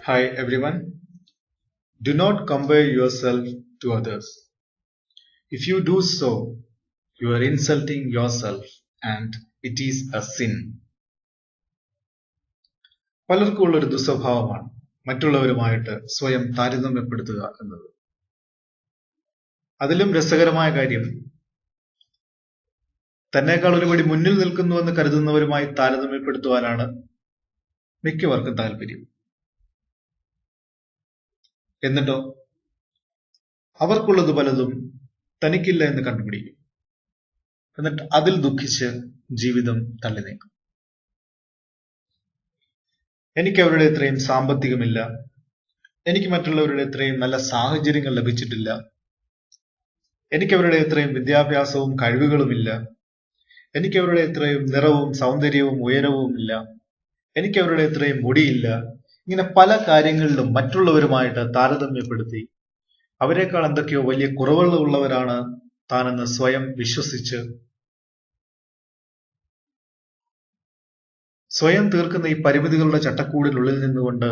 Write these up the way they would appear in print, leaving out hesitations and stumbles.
Hi everyone. Do not compare yourself to others. If you do so, you are insulting yourself and it is a sin. പലർക്കും ഉള്ളൊരു ദുസ്വഭാവമാണ് മറ്റുള്ളവരുമായിട്ട് സ്വയം താരതമ്യപ്പെടുത്തുക എന്നത്. അതിലും രസകരമായ കാര്യം തന്നെക്കാൾ ഒരുപടി മുന്നിൽ നിൽക്കുന്നുവെന്ന് കരുതുന്നവരുമായി താരതമ്യപ്പെടുത്തുവാനാണ് മിക്കവർക്കും താല്പര്യം. എന്നിട്ടോ അവർക്കുള്ളത് പലതും തനിക്കില്ല എന്ന് കണ്ടുപിടിക്കും. എന്നിട്ട് അതിൽ ദുഃഖിച്ച് ജീവിതം തള്ളി നീക്കും. എനിക്ക് അവരുടെ ഇത്രയും സാമ്പത്തികമില്ല, എനിക്ക് മറ്റുള്ളവരുടെ ഇത്രയും നല്ല സാഹചര്യങ്ങൾ ലഭിച്ചിട്ടില്ല, എനിക്ക് അവരുടെ ഇത്രയും വിദ്യാഭ്യാസവും കഴിവുകളുമില്ല, എനിക്ക് അവരുടെ ഇത്രയും നിറവും സൗന്ദര്യവും ഉയരവും ഇല്ല, എനിക്ക് അവരുടെ ഇത്രയും മുടിയില്ല. ഇങ്ങനെ പല കാര്യങ്ങളിലും മറ്റുള്ളവരുമായിട്ട് താരതമ്യപ്പെടുത്തി അവരെക്കാൾ എന്തൊക്കെയോ വലിയ കുറവുകളുള്ളവരാണ് താനെന്ന് സ്വയം വിശ്വസിച്ച് സ്വയം തീർക്കുന്ന ഈ പരിമിതികളുടെ ചട്ടക്കൂടിനുള്ളിൽ നിന്നുകൊണ്ട്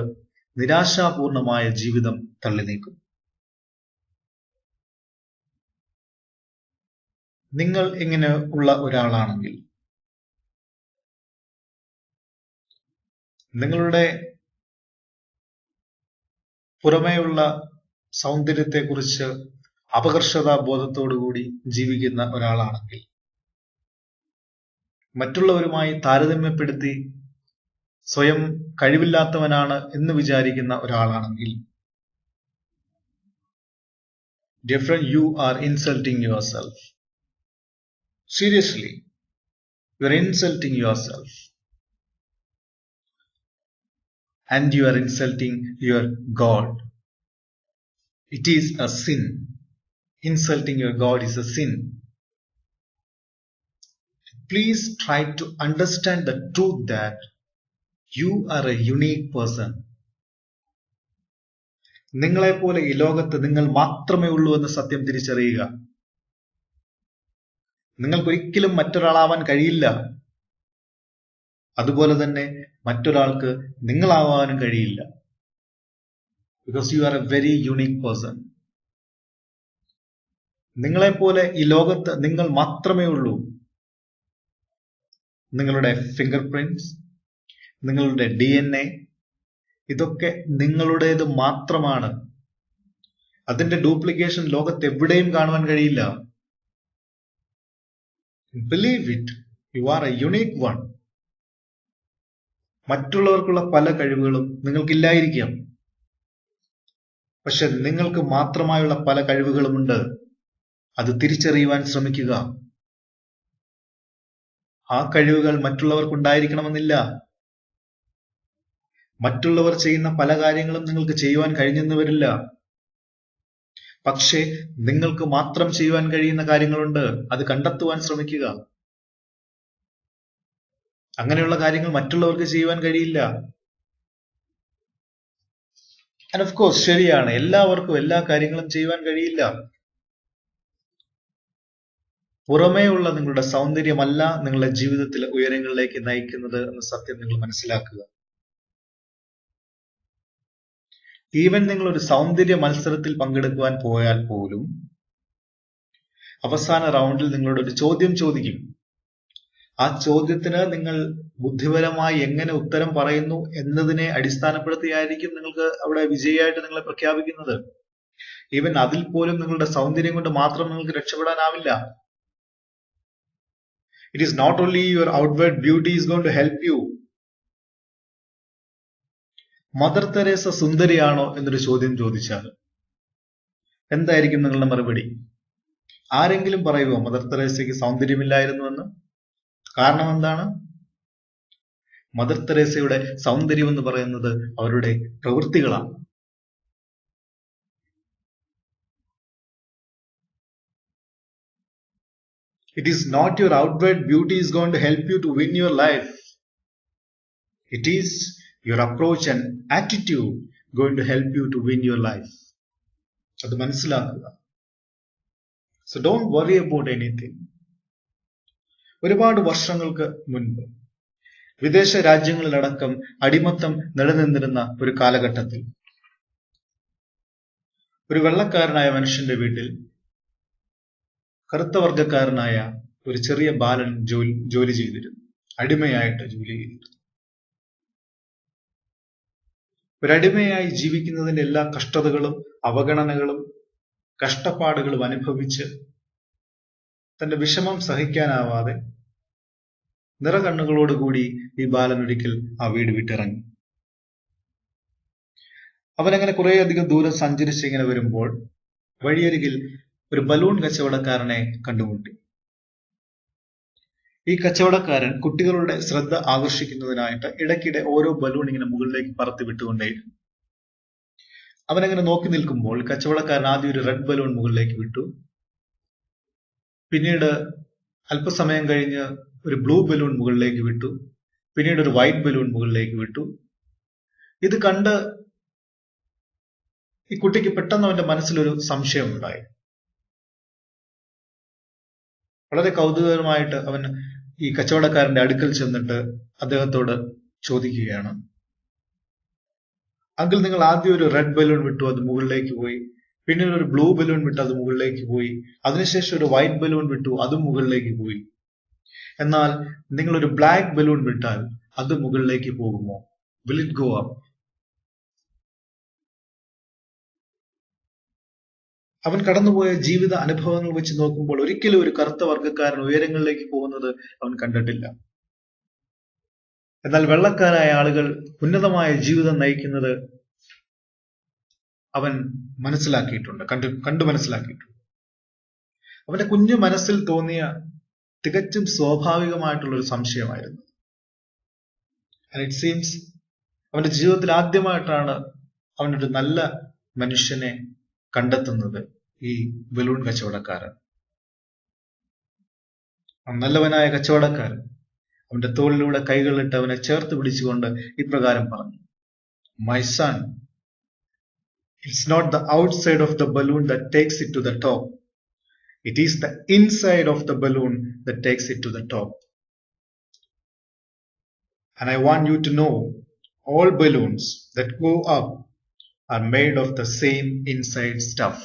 നിരാശാപൂർണമായ ജീവിതം തള്ളി നീക്കും. നിങ്ങൾ ഇങ്ങനെ ഉള്ള ഒരാളാണെങ്കിൽ നിങ്ങളുടെ പുറമേയുള്ള സൗന്ദര്യത്തെക്കുറിച്ച് അപകർഷതാ ബോധത്തോടുകൂടി ജീവിക്കുന്ന ഒരാളാണെങ്കിൽ, മറ്റുള്ളവരുമായി താരതമ്യപ്പെടുത്തി സ്വയം കഴിവില്ലാത്തവനാണ് എന്ന് വിചാരിക്കുന്ന ഒരാളാണെങ്കിൽ, dear friend, you are insulting yourself. Seriously, you are insulting yourself. And you are insulting your God. It is a sin. Insulting your God is a sin. Please try to understand the truth that you are a unique person. നിങ്ങളെപ്പോലെ ഈ ലോകത്ത് നിങ്ങൾ മാത്രമേ ഉള്ളൂ എന്ന സത്യം തിരിച്ചറിയുക. നിങ്ങൾക്കൊരിക്കലും മറ്റൊരാളാവാൻ കഴിയില്ല. അതുപോലെ തന്നെ മറ്റൊരാൾക്ക് നിങ്ങളാവാനും കഴിയില്ല. Because you are a very unique person. നിങ്ങളെപ്പോലെ ഈ ലോകത്ത് നിങ്ങൾ മാത്രമേ ഉള്ളൂ. നിങ്ങളുടെ ഫിംഗർ പ്രിന്റ്സ്, നിങ്ങളുടെ DNA, ഇതൊക്കെ നിങ്ങളുടേത് മാത്രമാണ്. അതിന്റെ ഡ്യൂപ്ലിക്കേഷൻ ലോകത്ത് എവിടെയും കാണുവാൻ കഴിയില്ല. Believe it, you are a unique one. മറ്റുള്ളവർക്കുള്ള പല കഴിവുകളും നിങ്ങൾക്കില്ലായിരിക്കാം, പക്ഷെ നിങ്ങൾക്ക് മാത്രമായുള്ള പല കഴിവുകളുമുണ്ട്. അത് തിരിച്ചറിയുവാൻ ശ്രമിക്കുക. ആ കഴിവുകൾ മറ്റുള്ളവർക്കുണ്ടായിരിക്കണമെന്നില്ല. മറ്റുള്ളവർ ചെയ്യുന്ന പല കാര്യങ്ങളും നിങ്ങൾക്ക് ചെയ്യുവാൻ കഴിഞ്ഞെന്ന് വരില്ല. പക്ഷേ നിങ്ങൾക്ക് മാത്രം ചെയ്യുവാൻ കഴിയുന്ന കാര്യങ്ങളുണ്ട്. അത് കണ്ടെത്തുവാൻ ശ്രമിക്കുക. അങ്ങനെയുള്ള കാര്യങ്ങൾ മറ്റുള്ളവർക്ക് ചെയ്യുവാൻ കഴിയില്ല. ആൻഡ് ഓഫ് കോഴ്സ്, ശരിയാണ്, എല്ലാവർക്കും എല്ലാ കാര്യങ്ങളും ചെയ്യുവാൻ കഴിയില്ല. പുറമേയുള്ള നിങ്ങളുടെ സൗന്ദര്യമല്ല നിങ്ങളുടെ ജീവിതത്തിലെ ഉയരങ്ങളിലേക്ക് നയിക്കുന്നത് എന്ന സത്യം നിങ്ങൾ മനസ്സിലാക്കുക. ഈവൻ നിങ്ങൾ ഒരു സൗന്ദര്യ മത്സരത്തിൽ പങ്കെടുക്കുവാൻ പോയാൽ പോലും അവസാന റൗണ്ടിൽ നിങ്ങളോട് ഒരു ചോദ്യം ചോദിക്കും. ആ ചോദ്യത്തിന് നിങ്ങൾ ബുദ്ധിപരമായി എങ്ങനെ ഉത്തരം പറയുന്നു എന്നതിനെ അടിസ്ഥാനപ്പെടുത്തിയായിരിക്കും നിങ്ങൾക്ക് അവിടെ വിജയിയായിട്ട് നിങ്ങളെ പ്രഖ്യാപിക്കുന്നത്. ഈവൻ അതിൽ പോലും നിങ്ങളുടെ സൗന്ദര്യം കൊണ്ട് മാത്രം നിങ്ങൾക്ക് രക്ഷപ്പെടാനാവില്ല. It is not only your outward beauty is going to help you. Mother Teresa സുന്ദരിയാണോ എന്നൊരു ചോദ്യം ചോദിച്ചാൽ എന്തായിരിക്കും നിങ്ങളുടെ മറുപടി? ആരെങ്കിലും പറയുമോ മദർ തെരേസയ്ക്ക് സൗന്ദര്യമില്ലായിരുന്നുവെന്ന്? കാരണം എന്താണ്? മദർ തെരേസയുടെ സൗന്ദര്യം എന്ന് പറയുന്നത് അവരുടെ പ്രവൃത്തികളാണ്. It is not your outward beauty is going to help you to win your life. It is your approach and attitude going to help you to win your life. അത് മനസ്സിലാക്കുക. So don't worry about anything. ഒരുപാട് വർഷങ്ങൾക്ക് മുൻപ് വിദേശ രാജ്യങ്ങളിലടക്കം അടിമത്തം നിലനിന്നിരുന്ന ഒരു കാലഘട്ടത്തിൽ ഒരു വെള്ളക്കാരനായ മനുഷ്യന്റെ വീട്ടിൽ കറുത്ത വർഗക്കാരനായ ഒരു ചെറിയ ബാലൻ ജോലി ചെയ്തിരുന്നു. അടിമയായിട്ട് ജോലി ചെയ്തിരുന്നു. ഒരടിമയായി ജീവിക്കുന്നതിന്റെ എല്ലാ കഷ്ടതകളും അവഗണനകളും കഷ്ടപ്പാടുകളും അനുഭവിച്ച് തന്റെ വിഷമം സഹിക്കാനാവാതെ നിറകണ്ണുകളോടുകൂടി ഈ ബാലൻ ഒരിക്കൽ ആ വീട് വിട്ടിറങ്ങി. അവനങ്ങനെ കുറേയധികം ദൂരം സഞ്ചരിച്ച് ഇങ്ങനെ വരുമ്പോൾ വഴിയരികിൽ ഒരു ബലൂൺ കച്ചവടക്കാരനെ കണ്ടുമുട്ടി. ഈ കച്ചവടക്കാരൻ കുട്ടികളുടെ ശ്രദ്ധ ആകർഷിക്കുന്നതിനായിട്ട് ഇടയ്ക്കിടെ ഓരോ ബലൂൺ ഇങ്ങനെ മുകളിലേക്ക് പറത്തി വിട്ടുകൊണ്ടേയിരുന്നു. അവനങ്ങനെ നോക്കി നിൽക്കുമ്പോൾ കച്ചവടക്കാരൻ ആദ്യം ഒരു റെഡ് ബലൂൺ മുകളിലേക്ക് വിട്ടു. പിന്നീട് അല്പസമയം കഴിഞ്ഞ് ഒരു ബ്ലൂ ബലൂൺ മുകളിലേക്ക് വിട്ടു. പിന്നീട് ഒരു വൈറ്റ് ബലൂൺ മുകളിലേക്ക് വിട്ടു. ഇത് കണ്ട് ഈ കുട്ടിക്ക് പെട്ടെന്ന് അവന്റെ മനസ്സിലൊരു സംശയം ഉണ്ടായി. വളരെ കൗതുകകരമായിട്ട് അവൻ ഈ കച്ചവടക്കാരന്റെ അടുക്കൽ ചെന്നിട്ട് അദ്ദേഹത്തോട് ചോദിക്കുകയാണ്, അങ്കിൾ, നിങ്ങൾ ആദ്യം ഒരു റെഡ് ബലൂൺ വിട്ടു, അത് മുകളിലേക്ക് പോയി. പിന്നീട് ഒരു ബ്ലൂ ബലൂൺ വിട്ടു, അത് മുകളിലേക്ക് പോയി. അതിനുശേഷം ഒരു വൈറ്റ് ബലൂൺ വിട്ടു, അതും മുകളിലേക്ക് പോയി. എന്നാൽ നിങ്ങൾ ഒരു ബ്ലാക്ക് ബലൂൺ വിട്ടാൽ അത് മുകളിലേക്ക് പോകുമോ? Will it go up? അവൻ കടന്നുപോയ ജീവിത അനുഭവങ്ങൾ വെച്ച് നോക്കുമ്പോൾ ഒരിക്കലും ഒരു കറുത്ത വർഗ്ഗക്കാരൻ ഉയരങ്ങളിലേക്ക് പോകുന്നത് അവൻ കണ്ടിട്ടില്ല. എന്നാൽ വെള്ളക്കാരായ ആളുകൾ ഉന്നതമായ ജീവിതം നയിക്കുന്നത് അവൻ മനസ്സിലാക്കിയിട്ടുണ്ട്, കണ്ടു മനസ്സിലാക്കിയിട്ടുണ്ട്. അവന്റെ കുഞ്ഞു മനസ്സിൽ തോന്നിയ തികച്ചും സ്വാഭാവികമായിട്ടുള്ള ഒരു സംശയമായിരുന്നു. ആൻഡ് ഇറ്റ് സീംസ് അവന്റെ ജീവിതത്തിൽ ആദ്യമായിട്ടാണ് അവനൊരു നല്ല മനുഷ്യനെ കണ്ടെത്തുന്നത് ഈ ബലൂൺ കച്ചവടക്കാരൻ. നല്ലവനായ കച്ചവടക്കാരൻ അവന്റെ തോളിലൂടെ കൈകളിട്ട് അവനെ ചേർത്ത് പിടിച്ചുകൊണ്ട് ഇപ്രകാരം പറഞ്ഞു, my son, it's not the outside of the balloon that takes it to the top. It is the inside of the balloon that takes it to the top. And I want you to know, all balloons that go up are made of the same inside stuff.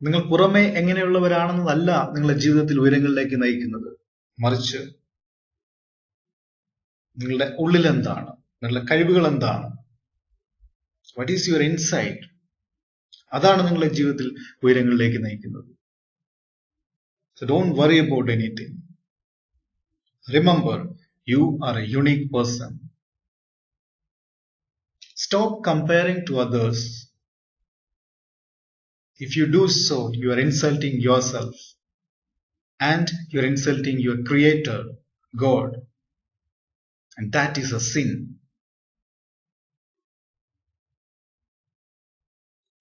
നിങ്ങൾ പുറമെ എങ്ങനെയുള്ളവരാണെന്നല്ല നിങ്ങളുടെ ജീവിതത്തിൽ ഉയരങ്ങളിലേക്ക് നയിക്കുന്നത്, മറിച്ച് നിങ്ങളുടെ ഉള്ളിൽ എന്താണ്, നിങ്ങളുടെ കഴിവുകൾ എന്താണ്, what is your inside, അതാണ് നിങ്ങളുടെ ജീവിതത്തിൽ ഉയരങ്ങളിലേക്ക് നയിക്കുന്നത്. So don't worry about anything. Remember, you are a unique person. Stop comparing to others. If you do so, you are insulting yourself and you are insulting your Creator, God. And that is a sin.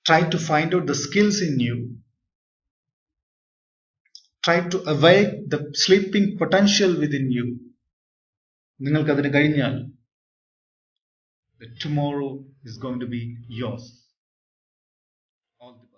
Try to find out the skills in you. Try to awake the sleeping potential within you. നിങ്ങൾക്ക് അതിന് കഴിഞ്ഞാൽ the tomorrow is going to be yours. All the best.